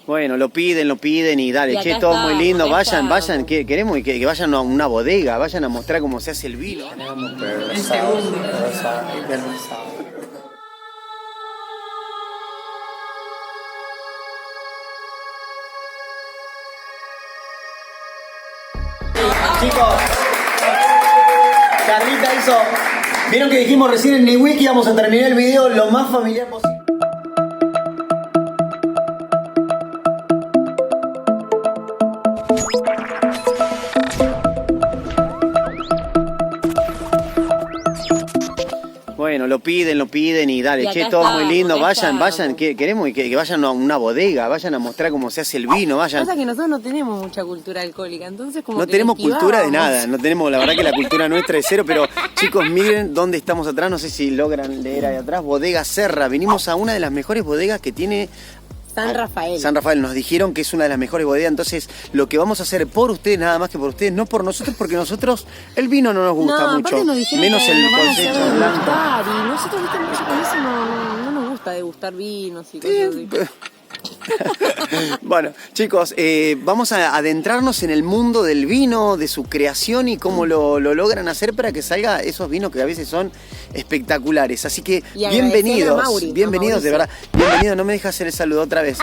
Bueno, lo piden y dale, Y che, acá todo está, muy lindo. acá Vayan, está. vayan, queremos que vayan a una bodega, vayan a mostrar cómo se hace el vino. El segundo. Chicos, Carlita hizo. Vieron que dijimos recién en Niwi que íbamos a terminar el video lo más familiar posible. Bueno, lo piden y dale, Y che, acá todo está, muy lindo. acá Vayan, está. vayan, queremos que vayan a una bodega, vayan a mostrar cómo se hace el vino, vayan. Pasa que nosotros no tenemos mucha cultura alcohólica, entonces como No que tenemos esquivábamos. cultura de nada, no tenemos, la verdad que la cultura nuestra es cero, pero chicos, miren dónde estamos atrás, no sé si logran leer ahí atrás, Bodega Serra, venimos a una de las mejores bodegas que tiene San Rafael. San Rafael, nos dijeron que es una de las mejores bodegas, entonces lo que vamos a hacer por ustedes, nada más que por ustedes, no por nosotros, porque nosotros el vino no nos gusta No, mucho, aparte nos dijeron menos que el nos van a hacer cosecha blanco. degustar, y nosotros viste mucho con eso no nos gusta degustar vinos y cosas así. Bueno, chicos, vamos a adentrarnos en el mundo del vino, de su creación y cómo lo logran hacer para que salga esos vinos que a veces son espectaculares. Así que Y agradecerle bienvenidos, a Mauri, bienvenidos, de verdad. Bienvenidos, no me dejas hacer el saludo otra vez.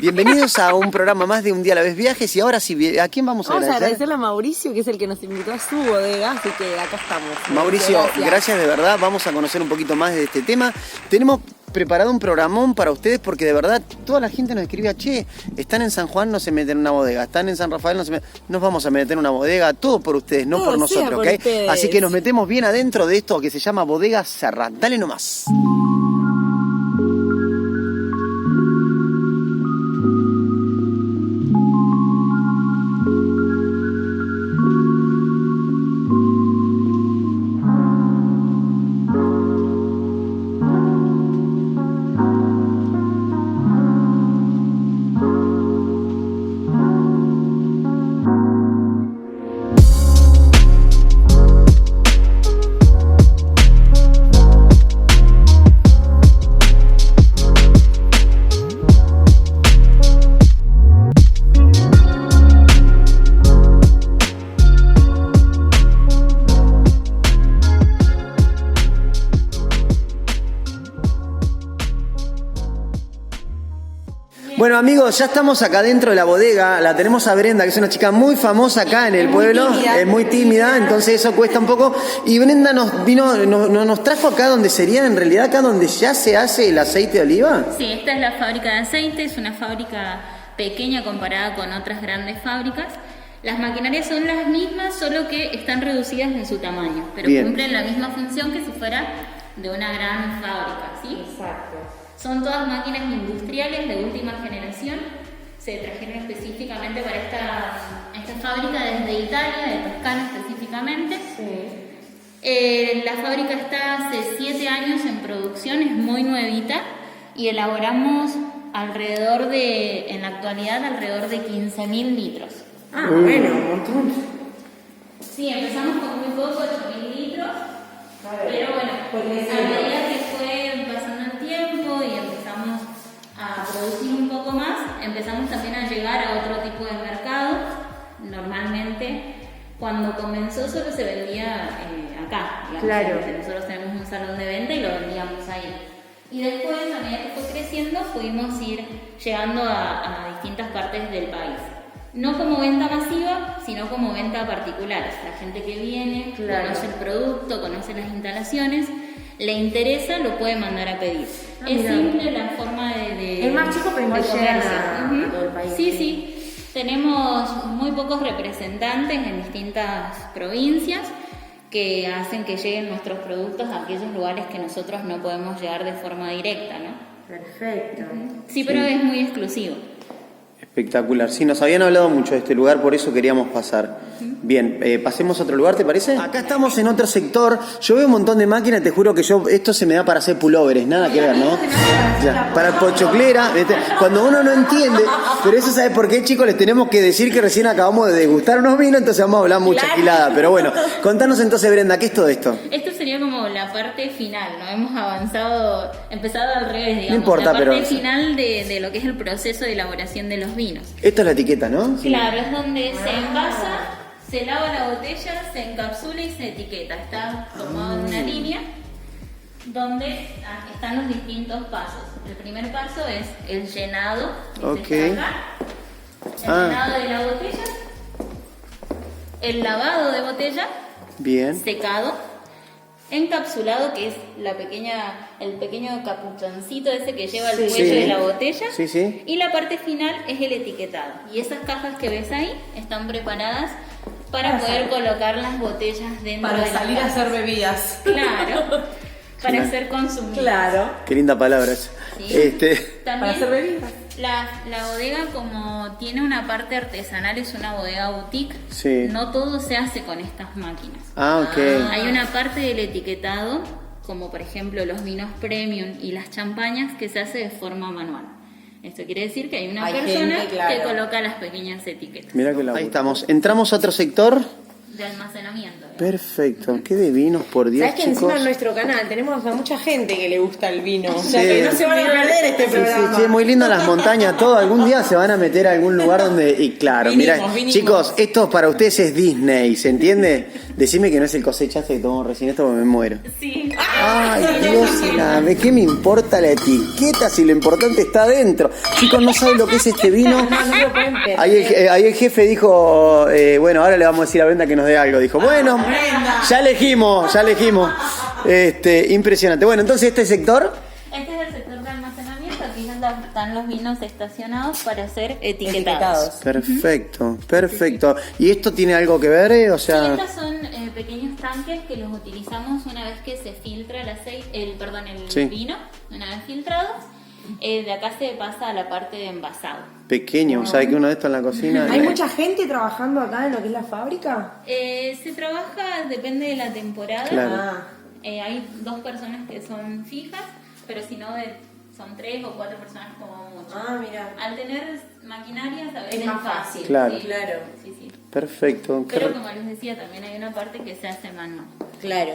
Bienvenidos a un programa más de Un Día a la Vez Viajes. Y ahora sí, ¿a quién vamos a Vamos a agradecer? agradecerle a Mauricio, que es el que nos invitó a su bodega, así que acá estamos. Mauricio, gracias de verdad. Vamos a conocer un poquito más de este tema. Tenemos preparado un programón para ustedes porque de verdad toda la gente nos escribía, che, están en San Juan, no se meten en una bodega, están en San Rafael, nos vamos a meter en una bodega, todo por ustedes, no Todo por sea nosotros, por ¿ok? ustedes. Así que nos metemos bien adentro de esto que se llama Bodega Serra. Dale nomás. Bueno amigos, ya estamos acá dentro de la bodega, la tenemos a Brenda, que es una chica muy famosa acá en el pueblo, es muy tímida, entonces eso cuesta un poco, y Brenda nos trajo acá donde sería en realidad acá donde ya se hace el aceite de oliva. Sí, esta es la fábrica de aceite, es una fábrica pequeña comparada con otras grandes fábricas. Las maquinarias son las mismas, solo que están reducidas en su tamaño, pero Bien. cumplen la misma función que si fuera de una gran fábrica, ¿sí? Exacto. Son todas máquinas industriales de última generación. Se trajeron específicamente para esta fábrica desde Italia, de Toscana específicamente. Sí. La fábrica está hace 7 años en producción, es muy nuevita y elaboramos en la actualidad, alrededor de 15.000 litros. Ah, bueno, un montón. Sí, empezamos con muy poco, 8.000 litros, pero bueno, Pues a medida que fue pasando el tiempo y empezamos a producir un poco más, empezamos también a llegar a otro tipo de mercado. Normalmente, cuando comenzó solo se vendía acá, digamos. Claro. Nosotros tenemos un salón de venta y lo vendíamos ahí. Y después, a medida que fue creciendo, pudimos ir llegando a distintas partes del país. No como venta masiva, sino como venta particular. La gente que viene, Claro. conoce el producto, conoce las instalaciones, le interesa, lo puede mandar a pedir. Ah, es mira. simple la forma de Es más chico, pero igual de llegan comercio. a Ujú. todo el país. Sí, sí. Tenemos muy pocos representantes en distintas provincias que hacen que lleguen nuestros productos a aquellos lugares que nosotros no podemos llegar de forma directa, ¿no? Perfecto. Sí, pero es muy exclusivo. Espectacular, sí, nos habían hablado mucho de este lugar, por eso queríamos pasar. Bien, pasemos a otro lugar, ¿te parece? Acá estamos en otro sector, yo veo un montón de máquinas, te juro que esto se me da para hacer pullovers, nada que ver, ¿no? Ya, para pochoclera, ¿viste? Cuando uno no entiende, pero eso ¿sabes por qué, chicos? Les tenemos que decir que recién acabamos de degustar unos vinos, entonces vamos a hablar mucha Claro. gilada, pero bueno, contanos entonces, Brenda, ¿qué es todo esto? Esto es sería como la parte final, ¿no? Hemos empezado al revés, digamos. No importa, la parte pero... final de lo que es el proceso de elaboración de los vinos. Esta es la etiqueta, ¿no? Claro, es donde se envasa, se lava la botella, se encapsula y se etiqueta. Está tomado en una línea donde están los distintos pasos. El primer paso es el llenado, que es acá. El llenado de la botella, el lavado de botella, bien, secado, encapsulado, que es el pequeño capuchoncito ese que lleva el cuello de la botella, y la parte final es el etiquetado. Y esas cajas que ves ahí están preparadas para poder colocar las botellas dentro para de la salir a hacer bebidas. Claro. Para ser consumidas. Claro. Qué linda palabra esa. Sí. Para hacer bebidas. La bodega, como tiene una parte artesanal, es una bodega boutique. Sí. No todo se hace con estas máquinas. Ok. Hay una parte del etiquetado, como por ejemplo los vinos premium y las champañas, que se hace de forma manual. Esto quiere decir que hay una persona que coloca las pequeñas etiquetas. Mirá que ahí estamos. Entramos a otro sector de almacenamiento. Perfecto. Qué de vinos, por Dios, ¿Sabes que chicos? encima en nuestro canal tenemos a mucha gente que le gusta el vino? O sea, que no se van a perder este programa. Sí, muy lindo las montañas, todo. Algún día se van a meter a algún lugar donde... Y claro, mirá, chicos, esto para ustedes es Disney, ¿se entiende? Decime que no es el cosechaste que tomamos recién esto porque me muero. Sí. Ay, Dios, ¿qué me importa la etiqueta si lo importante está adentro? Chicos, no saben lo que es este vino. No lo pueden perder. Ahí el jefe dijo, bueno, ahora le vamos a decir a Brenda que nos dé algo. Dijo, bueno, ya elegimos. Impresionante. Bueno, entonces este sector... Este es el sector de almacenamiento. Aquí están los vinos estacionados para ser etiquetados. Perfecto. ¿Y esto tiene algo que ver? O sea... Sí, estos son pequeños tanques que los utilizamos una vez que se filtra el vino, una vez filtrados. De acá se pasa a la parte de envasado. Pequeño, ¿sabes que uno de estos en la cocina? ¿Hay mucha gente trabajando acá en lo que es la fábrica? Se trabaja, depende de la temporada. Claro. Hay 2 personas que son fijas, pero si no, son 3 o 4 personas como mucho. Mira. Al tener maquinaria, a veces es más fácil. Claro. Sí. Perfecto. Pero como les decía, también hay una parte que se hace manual. Claro.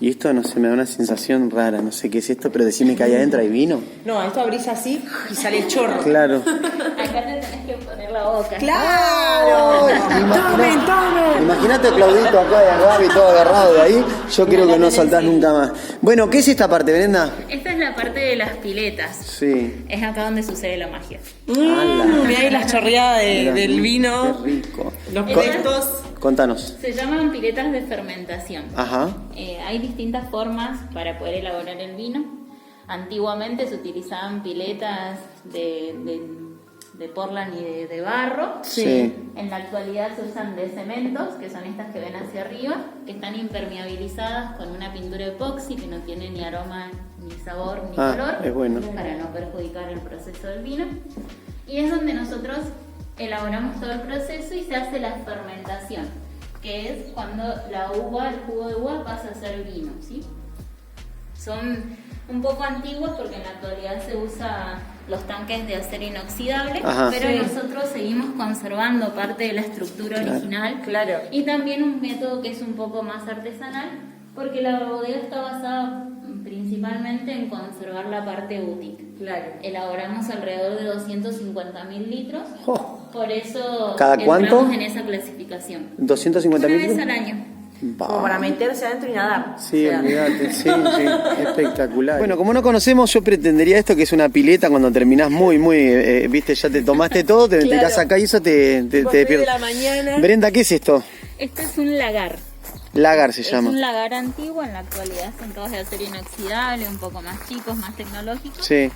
Y esto, no sé, me da una sensación rara, no sé qué es esto, pero decime que ahí adentro hay vino. No, esto abrís así y sale el chorro. Claro. Acá te tenés que poner la boca. ¡Claro! ¡Tomen! Imagínate a Claudito acá de Gaby todo agarrado de ahí. Yo creo que no saltás nunca más. Bueno, ¿qué es esta parte, Brenda? Esta es la parte de las piletas. Sí. Es acá donde sucede la magia. Mirá ahí las chorreadas del vino. Qué rico. Los piletos. Contanos. Se llaman piletas de fermentación. Ajá. Hay distintas formas para poder elaborar el vino. Antiguamente se utilizaban piletas de portland y de barro. Sí. En la actualidad se usan de cementos, que son estas que ven hacia arriba, que están impermeabilizadas con una pintura epoxi que no tiene ni aroma, ni sabor, ni color, es bueno. para no perjudicar el proceso del vino. Y es donde nosotros elaboramos todo el proceso y se hace la fermentación, que es cuando el jugo de uva pasa a ser vino, ¿sí? Son un poco antiguos porque en la actualidad se usa los tanques de acero inoxidable, pero nosotros seguimos conservando parte de la estructura original. Claro. Y también un método que es un poco más artesanal, porque la bodega está basada principalmente en conservar la parte boutique. Claro. Elaboramos alrededor de 250.000 litros, por eso ¿Cada cuánto? entramos en esa clasificación. 250.000 Una vez litros. al año. Como para meterse adentro y nadar. Sí, olvídate, sí, espectacular. Bueno, como no conocemos, yo pretendería esto, que es una pileta cuando terminás muy, viste, ya te tomaste todo, te tirás acá y eso te de la mañana. Brenda, ¿qué es esto? Este es un lagar. Lagar se llama. Es un lagar antiguo, en la actualidad son todos de acero inoxidable, un poco más chicos, más tecnológicos. Sí.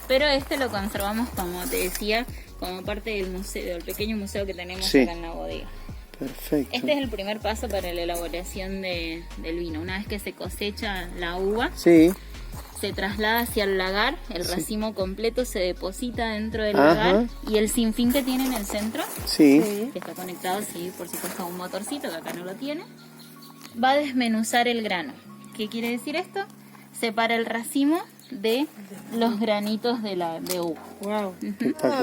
Pero este lo conservamos, como te decía, como parte del museo, del pequeño museo que tenemos acá en la bodega. Perfecto. Este es el primer paso para la elaboración del vino. Una vez que se cosecha la uva, se traslada hacia el lagar, el racimo completo se deposita dentro del lagar y el sinfín que tiene en el centro, que está conectado, por supuesto, a un motorcito que acá no lo tiene, va a desmenuzar el grano. ¿Qué quiere decir esto? Separa el racimo, de los granitos de uva. Wow.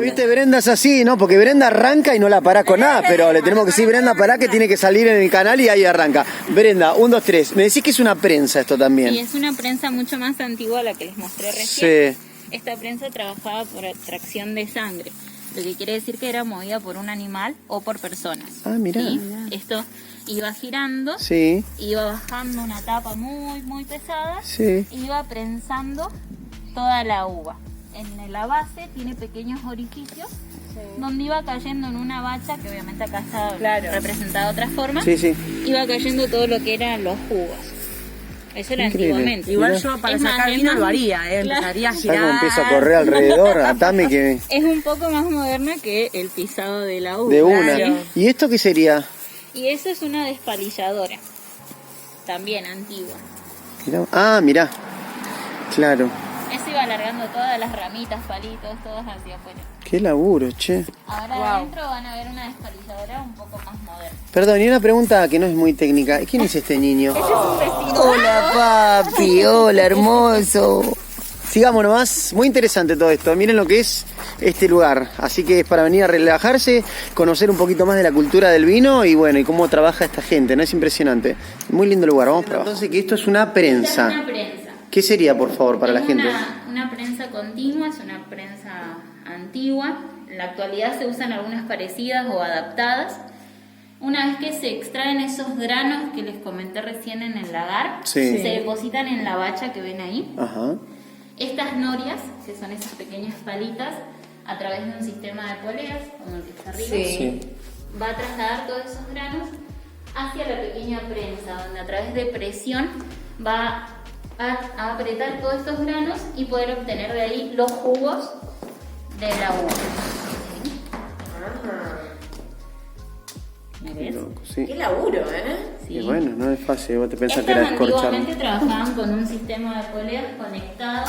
Viste, Brenda es así, ¿no? Porque Brenda arranca y no la parás con nada, pero le tenemos que decir, Brenda, pará, que tiene que salir en el canal y ahí arranca. Brenda, 1, 2, 3. Me decís que es una prensa esto también. Y es una prensa mucho más antigua a la que les mostré recién. Sí. Esta prensa trabajaba por tracción de sangre, lo que quiere decir que era movida por un animal o por personas. Ah, mirá. ¿Sí? Esto iba girando, Sí. iba bajando una tapa muy, muy pesada, Sí. iba prensando toda la uva. En la base tiene pequeños orificios donde iba cayendo en una bacha, que obviamente acá está representada de otra forma, Sí, sí. iba cayendo todo lo que eran los jugos. Eso era Increíble. antiguamente. Igual yo para Es más, sacar es vino más- lo haría, claro. empezaría a ¿Sabes cómo girar. empiezo a correr alrededor? Atame que... Es un poco más moderna que el pisado de la uva. De una. Claro. ¿Y esto qué sería? Y eso es una despalilladora, también antigua. Mirá. Ah, mirá. Claro. Eso iba alargando todas las ramitas, palitos, todas hacia afuera. Qué laburo, che. Ahora Wow. adentro van a ver una despalilladora un poco más moderna. Perdón, y una pregunta que no es muy técnica. ¿Quién es este niño? Ese es un vecino. Hola, papi. Hola, hermoso. Sigamos nomás. Muy interesante todo esto. Miren lo que es este lugar. Así que es para venir a relajarse, conocer un poquito más de la cultura del vino y bueno, y cómo trabaja esta gente, ¿no? Es impresionante. Muy lindo lugar. Vamos para abajo. Entonces, que esto es una Esta prensa. es una prensa. ¿Qué sería, por favor, para la Es gente? una prensa continua, es una prensa antigua. En la actualidad se usan algunas parecidas o adaptadas. Una vez que se extraen esos granos que les comenté recién en el lagar, Sí. se depositan en la bacha que ven ahí. Ajá. Estas norias, que son esas pequeñas palitas, a través de un sistema de poleas, como el que está arriba, Sí. va a trasladar todos esos granos hacia la pequeña prensa, donde a través de presión va a apretar todos estos granos y poder obtener de ahí los jugos de la uva. ¿Me Qué ves? loco, sí. Qué laburo, ¿eh? Sí. Y bueno, no es fácil. Vos te pensás que Estas era escorchar. antiguamente trabajaban con un sistema de poleas conectado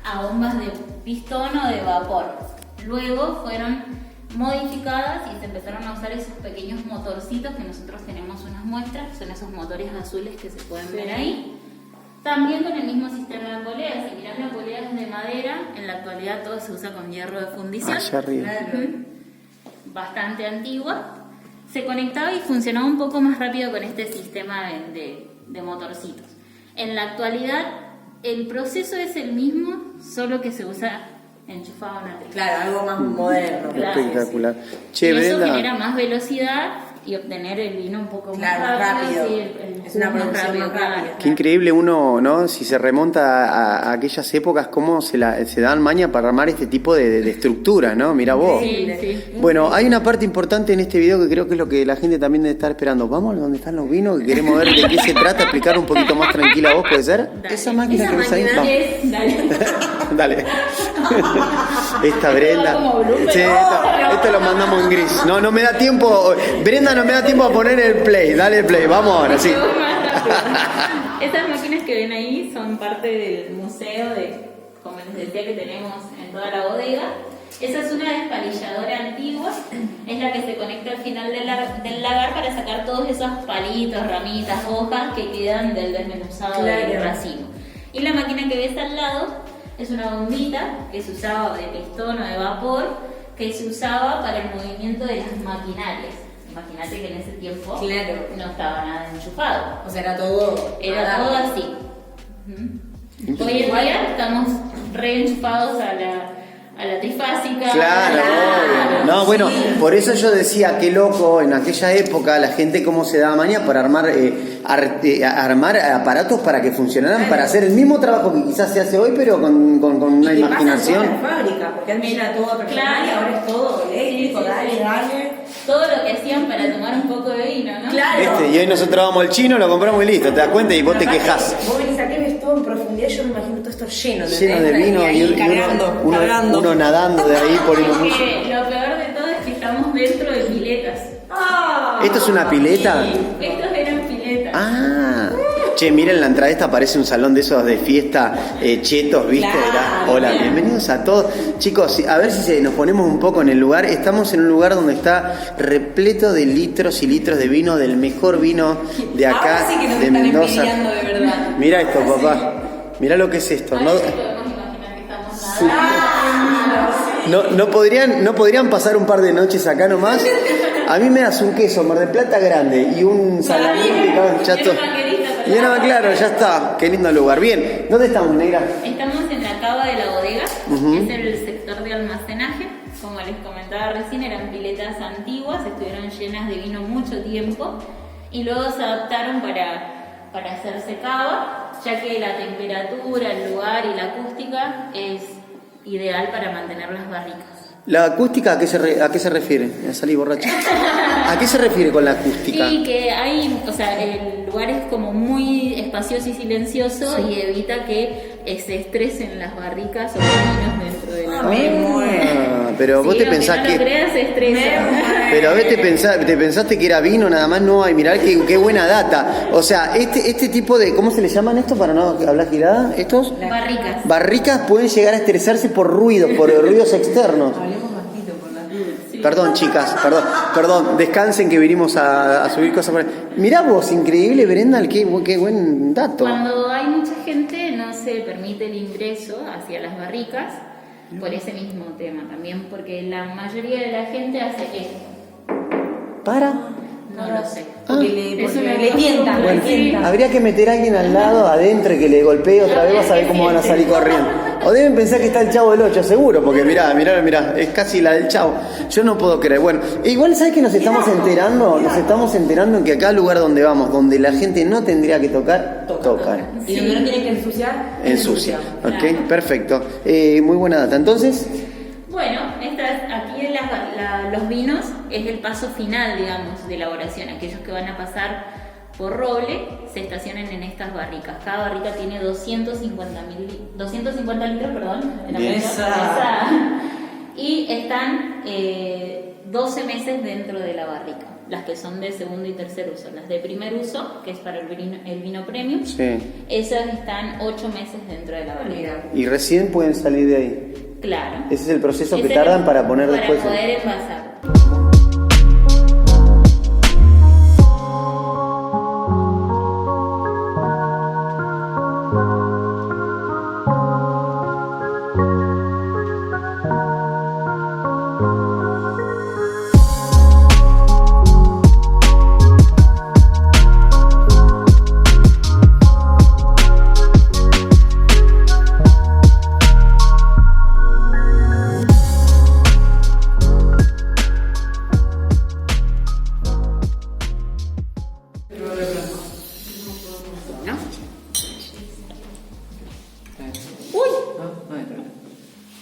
a bombas de pistón o de vapor. Luego fueron modificadas y se empezaron a usar esos pequeños motorcitos que nosotros tenemos unas muestras, son esos motores azules que se pueden ver ahí. También con el mismo sistema de poleas. Si mirás la polea es de madera, en la actualidad todo se usa con hierro de fundición. Allá arriba. Bastante antigua. Se conectaba y funcionaba un poco más rápido con este sistema de motorcitos. En la actualidad el proceso es el mismo, solo que se usa enchufado a una tecla. Claro, algo más moderno. Claro. Espectacular. Y Che, eso Brenda. genera más velocidad y obtener el vino un poco Claro, más rápido. rápido. Sí, Es una producción más rápida. Qué increíble uno, ¿no? Si se remonta a aquellas épocas, cómo se dan maña para armar este tipo de estructura, ¿no? Mirá vos. Sí, sí. Bueno, hay una parte importante en este video que creo que es lo que la gente también debe estar esperando. Vamos a donde están los vinos, que queremos ver de qué se trata, explicar un poquito más tranquila vos, ¿puede ser? Dale. Esa máquina Esa que ves ahí. máquina Vamos. Dale. Dale. Esta Brenda. Como blooper. Sí, esto lo mandamos en gris. No me da tiempo. Brenda, no me da tiempo a poner el play. Dale play, vamos ahora, sí. Vamos más rápido. Estas máquinas que ven ahí son parte del museo como les decía, que tenemos en toda la bodega. Esa es una despalilladora antigua, es la que se conecta al final del lagar para sacar todos esos palitos, ramitas, hojas que quedan del desmenuzado del racimo. Y la máquina que ves al lado es una bombita que se usaba de pistón o de vapor, que se usaba para el movimiento de las maquinarias. Imagínate que en ese tiempo no estaba nada enchufado. O sea, era todo. Era todo así. Ujú. Hoy en día estamos reenchufados a la trifásica. Claro, obvio. No, bueno, por eso yo decía, qué loco, en aquella época la gente cómo se daba maña para armar aparatos para que funcionaran, para hacer el mismo trabajo que quizás se hace hoy, pero con una imaginación. En la fábrica, porque antes era todo personal y ahora es todo eléctrico, Sí, sí, dale, sí. dale. Todo lo que hacían para tomar un poco de vino, ¿no? Claro. Y hoy nosotros vamos al chino, lo compramos y listo, te das cuenta y vos te quejás. Vos venís acá y ves todo en profundidad, yo me imagino todo esto lleno Lleno de vino y cargando, uno nadando de ahí poniendo música. Porque lo peor de todo es que estamos dentro de piletas. ¿Esto es una pileta? Estos eran piletas. Ah. Che, miren la entrada esta, parece un salón de esos de fiesta chetos, ¿viste? Claro. Hola, bienvenidos a todos. Chicos, a ver si nos ponemos un poco en el lugar. Estamos en un lugar donde está repleto de litros y litros de vino, del mejor vino de acá, Ahora sí que nos de están Mendoza. envidiando de verdad. Mira esto, papá. Mira lo que es esto. A ¿No? ver si podemos imaginar. ¿No podrían pasar un par de noches acá nomás? A mí me das un queso Mar del Plata grande y un salamín picado, ya está. Y una, claro, ya está. Qué lindo lugar. Bien, ¿dónde estamos, negra? Estamos en la cava de la bodega, es el sector de almacenaje. Como les comentaba recién, eran piletas antiguas, estuvieron llenas de vino mucho tiempo y luego se adaptaron para hacerse cava, ya que la temperatura, el lugar y la acústica es ideal para mantener las barricas. ¿La acústica a qué se refiere? Me salí borracha. ¿A qué se refiere con la acústica? Sí, que hay, o sea, el lugar es como muy espacioso y silencioso y evita que se estresen las barricas o los vinos dentro de la barrica. Pero vos te pensás que... No lo creas, se estresa. Pero a veces te pensaste que era vino nada más, no hay, mirá qué buena data. O sea, este tipo de, ¿cómo se le llaman esto para no hablar girada? ¿Estos? Barricas. Barricas pueden llegar a estresarse por ruidos externos. Perdón, chicas, perdón, descansen que vinimos a subir cosas por ahí. Mirá vos, increíble, Brenda, qué buen dato. Cuando hay mucha gente no se permite el ingreso hacia las barricas por ese mismo tema también, porque la mayoría de la gente hace esto. ¿Para? No lo sé. Porque le tientan. Bueno, habría que meter a alguien al lado, adentro, que le golpee otra vez, vas a ver cómo van a salir corriendo. O deben pensar que está el Chavo del 8, seguro, porque mirá, es casi la del Chavo. Yo no puedo creer. Bueno, igual, ¿sabes qué nos estamos enterando? Nos estamos enterando en que acá, al lugar donde vamos, donde la gente no tendría que tocar, tocan. Y donde no tiene que ensuciar, Ok, Claro. Perfecto. Muy buena data. Entonces... Bueno, aquí en los vinos es el paso final, digamos, de elaboración. Aquellos que van a pasar por roble se estacionan en estas barricas. Cada barrica tiene 250 litros, de la mesa. Y están 12 meses dentro de la barrica. Las que son de segundo y tercer uso. Las de primer uso, que es para el vino premium, esas están 8 meses dentro de la barrica. Y recién pueden salir de ahí. Claro. Ese es el proceso que tardan para poner después. Para poder envasar.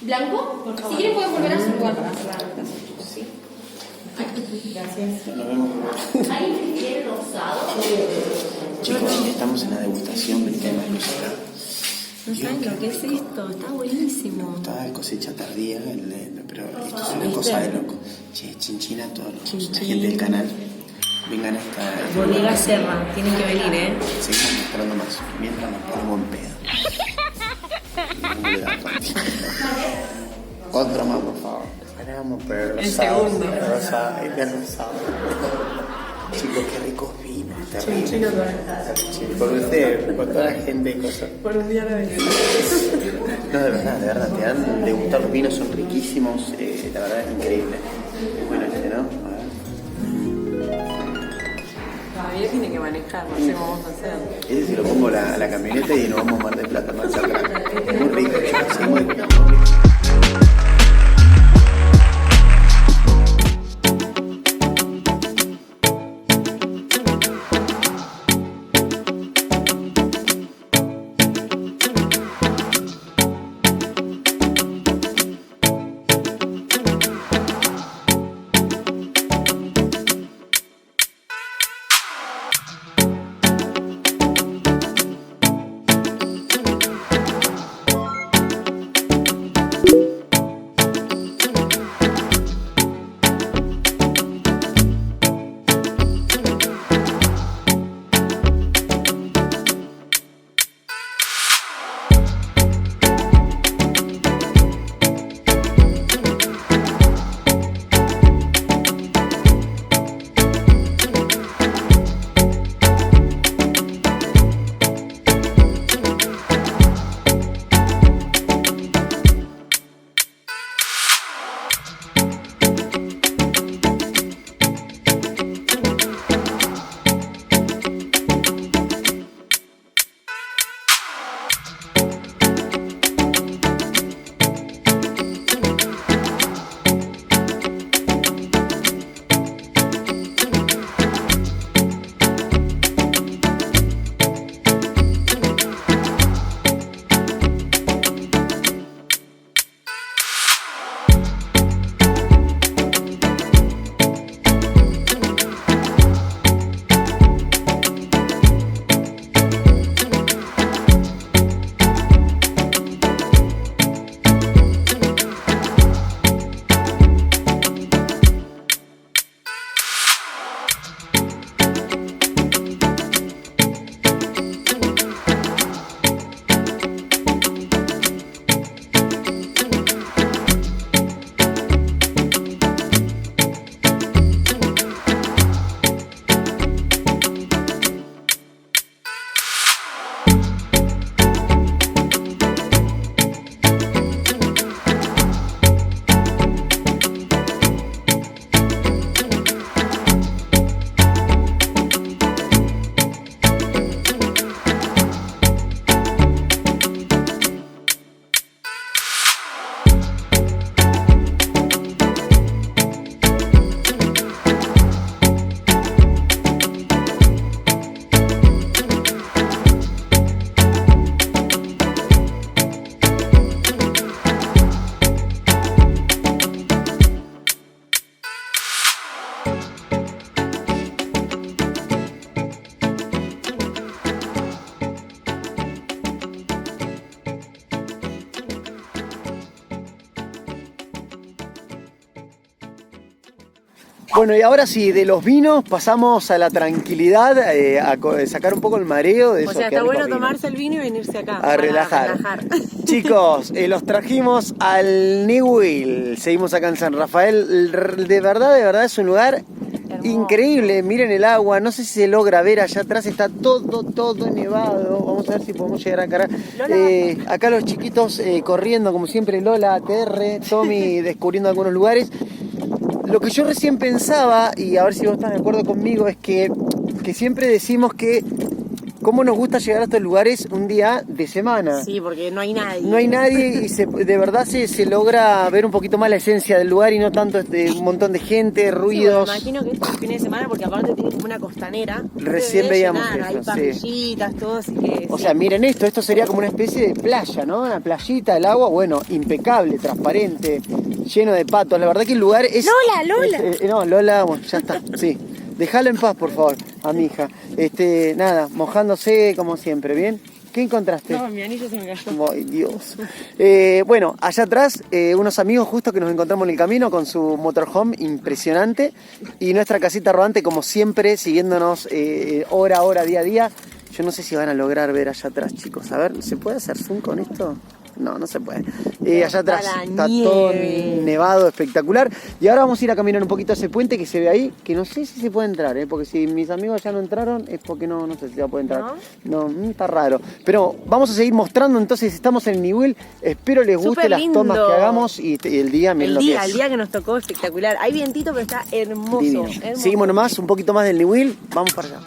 ¿Blanco? Si quieren pueden volver a su lugar para cerrar. Sí. Nos vemos. ¿Alguien quiere rosado? Chicos, estamos en la degustación del tema de música. No saben lo que es esto, está buenísimo. Estaba de cosecha tardía, pero esto es una cosa de loco. Che, chinchina a todos la gente del canal. Vengan a esta... Bodega Serra, tienen que venir, Seguimos mostrando más, mientras nos ponemos en pedo. Otro más, por favor. Esperamos, pero El segundo. Rosado. Chicos, qué ricos vinos, terrible. Por usted, por toda la gente y cosas. Por un día de No, de verdad, te dan de gustar los vinos, son riquísimos, la verdad es increíble. Bueno, ¿no? A ver. Todavía tiene que manejar, no sé cómo vamos a hacer. Ese se lo pongo a la camioneta y nos vamos a Mar del Plata más atrás. Es muy rico, sí, muy rico. Bueno, y ahora sí, de los vinos pasamos a la tranquilidad, sacar un poco el mareo de O eso. sea, que está bueno rico vino. tomarse el vino y venirse acá. A para relajar. relajar. Chicos, los trajimos al Niwil. Seguimos acá en San Rafael. De verdad es un lugar Hermoso. increíble. Miren el agua. No sé si se logra ver allá atrás. Está todo nevado. Vamos a ver si podemos llegar a cargar. Acá los chiquitos corriendo, como siempre. Lola, TR, Tommy descubriendo algunos lugares. Lo que yo recién pensaba, y a ver si vos estás de acuerdo conmigo, es que siempre decimos que cómo nos gusta llegar a estos lugares un día de semana. Sí, porque no hay nadie. No hay nadie y de verdad se logra ver un poquito más la esencia del lugar y no tanto un montón de gente, ruidos. Sí, bueno, me imagino que es el fin de semana porque aparte tiene como una costanera. Recién Debe veíamos llenar, eso, hay parrillitas, todo, así que... O sí. sea, miren esto sería como una especie de playa, ¿no? Una playita, el agua, bueno, impecable, transparente, lleno de patos. La verdad que el lugar es... ¡Lola! No, Lola, bueno, ya está, sí. Déjalo en paz, por favor, a mi hija. Nada, mojándose como siempre, ¿bien? ¿Qué encontraste? No, mi anillo se me cayó. Ay, Dios. Bueno, allá atrás, unos amigos justo que nos encontramos en el camino con su motorhome impresionante y nuestra casita rodante, como siempre, siguiéndonos hora a hora, día a día. Yo no sé si van a lograr ver allá atrás, chicos. A ver, ¿se puede hacer zoom con esto? No se puede. Allá atrás está todo nevado, espectacular. Y ahora vamos a ir a caminar un poquito a ese puente que se ve ahí, que no sé si se puede entrar, porque si mis amigos ya no entraron es porque no sé si se va a poder entrar. No, está raro. Pero vamos a seguir mostrando, entonces estamos en el Niwil. Espero les guste Súper las lindo. tomas que hagamos y el día, miren lo que es. El día que nos tocó, espectacular. Hay vientito, pero está hermoso. Divino. hermoso. Seguimos nomás, un poquito más del Niwil. Vamos para allá.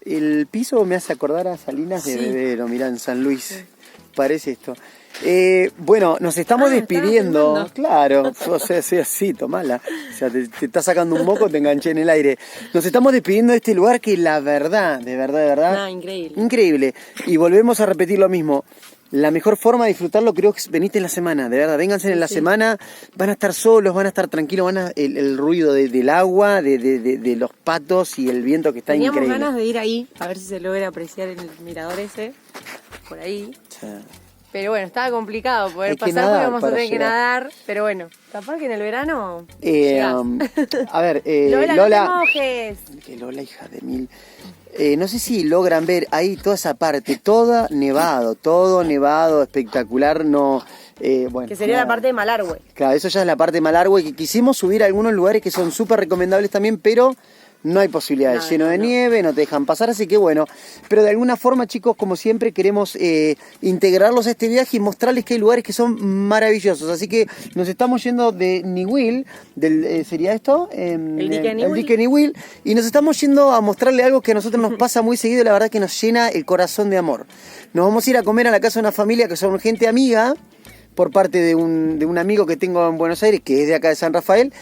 El piso me hace acordar a Salinas de Bebero, mirá, en San Luis. Parece esto. Bueno, nos estamos despidiendo. Claro, o sea, sí, tomala. O sea, te está sacando un moco, te enganché en el aire. Nos estamos despidiendo de este lugar que la verdad, de verdad. No, increíble. Increíble. Y volvemos a repetir lo mismo. La mejor forma de disfrutarlo creo que es venite en la semana, de verdad, vénganse en la semana, van a estar solos, van a estar tranquilos, el ruido del agua, de los patos y el viento que está Teníamos increíble. ganas de ir ahí, a ver si se logra apreciar el mirador ese, por ahí. Sí. Pero bueno, estaba complicado poder Hay que pasar nadar porque vamos a para tener que llegar. nadar, pero bueno, capaz que en el verano llegás. A ver, Lola, Lola, no te mojes. que Lola, hija de mil. No sé si logran ver ahí toda esa parte, todo nevado, espectacular, no... bueno, Que sería nada. la parte de Malargüe. Claro, eso ya es la parte de Malargüe, que quisimos subir a algunos lugares que son súper recomendables también, pero no hay posibilidades, No, lleno de nieve, no te dejan pasar, así que bueno, pero de alguna forma, chicos, como siempre, queremos integrarlos a este viaje y mostrarles que hay lugares que son maravillosos, así que nos estamos yendo de Niwil, ¿sería esto? El dique El Niwil. dique Niwil, y nos estamos yendo a mostrarle algo que a nosotros nos pasa muy seguido, la verdad que nos llena el corazón de amor. Nos vamos a ir a comer a la casa de una familia que son gente amiga, por parte de un amigo que tengo en Buenos Aires, que es de acá de San Rafael.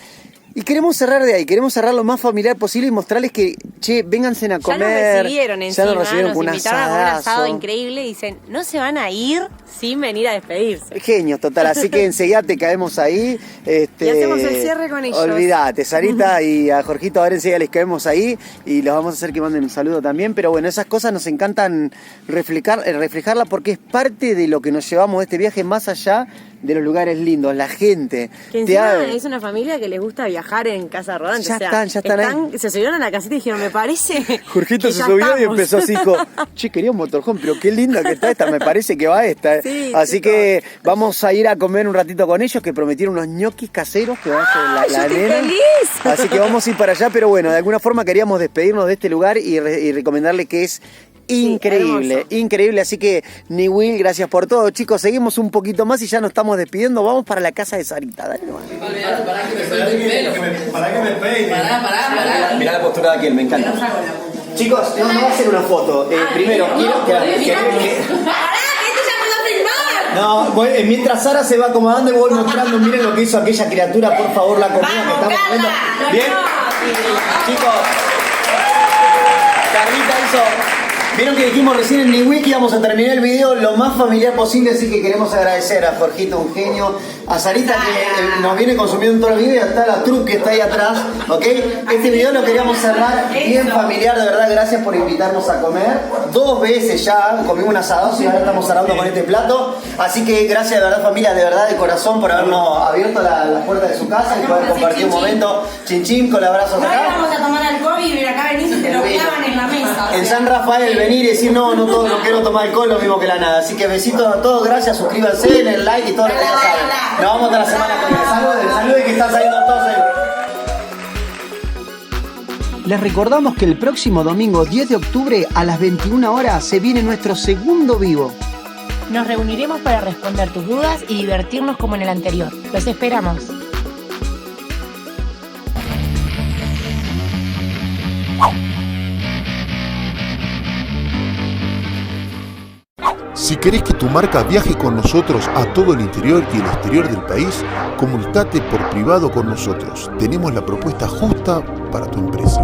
Y queremos cerrar de ahí, queremos cerrar lo más familiar posible y mostrarles que, che, vénganse a comer. Ya nos recibieron Ya encima, nos recibieron con un invitaron a comer asado asadazo. increíble y dicen, no se van a ir sin venir a despedirse. Genios, total, así que enseguida te caemos ahí. Y hacemos el cierre con ellos. Olvídate, Sarita y a Jorgito, ahora enseguida les caemos ahí y los vamos a hacer que manden un saludo también. Pero bueno, esas cosas nos encantan reflejarla porque es parte de lo que nos llevamos de este viaje más allá de los lugares lindos, la gente. Que encima es una familia que les gusta viajar en casa rodante. Ya o sea, están ahí. Se subieron a la casita y dijeron, me parece Jorgito que se ya subió y estamos. empezó así, dijo, che, quería un motorhome, pero qué linda que está esta, me parece que va esta. Sí, así chicos. que vamos a ir a comer un ratito con ellos, que prometieron unos ñoquis caseros que van a hacer la yo estoy nena. feliz. Así que vamos a ir para allá, pero bueno, de alguna forma queríamos despedirnos de este lugar y recomendarle que es increíble, hermoso. increíble. Así que, Niwil, gracias por todo, chicos. Seguimos un poquito más y ya nos estamos despidiendo. Vamos para la casa de Sarita. Dale nomás. Olvidate, pará que me suelte el pelo. Para que me peine. Pará. Mirá la postura de aquel, me encanta. Chicos, no va a hacer una foto. Primero, quiero que no, mientras Sara se va acomodando y voy mostrando, miren lo que hizo aquella criatura, por favor, la comida que estamos comiendo. Bien, chicos, Carlita hizo. Vieron que dijimos recién en Niwil que íbamos a terminar el video lo más familiar posible, así que queremos agradecer a Jorgito, un genio, a Sarita que nos viene consumiendo todo el video, y hasta la truc que está ahí atrás, ¿ok? Este video lo queríamos cerrar bien familiar, de verdad, gracias por invitarnos a comer. 2 veces ya comimos un asado y ahora estamos cerrando con este plato, así que gracias de verdad familia, de verdad de corazón por habernos abierto las puertas de su casa y poder compartir un momento chin chin con abrazos No acá. íbamos a tomar alcohol y mira, acá venís y te lo clavan en la mesa. En San Rafael venir y decir no todo, no quiero tomar alcohol, lo mismo que la nada. Así que besitos a todos, gracias, suscríbanse, den like y todo lo que ya saben. Nos vamos hasta la semana que viene. Saludos que están saliendo todos ahí. Les recordamos que el próximo domingo 10 de octubre a las 21 horas se viene nuestro segundo vivo. Nos reuniremos para responder tus dudas y divertirnos como en el anterior. Los esperamos. Si querés que tu marca viaje con nosotros a todo el interior y el exterior del país, comunicate por privado con nosotros. Tenemos la propuesta justa para tu empresa.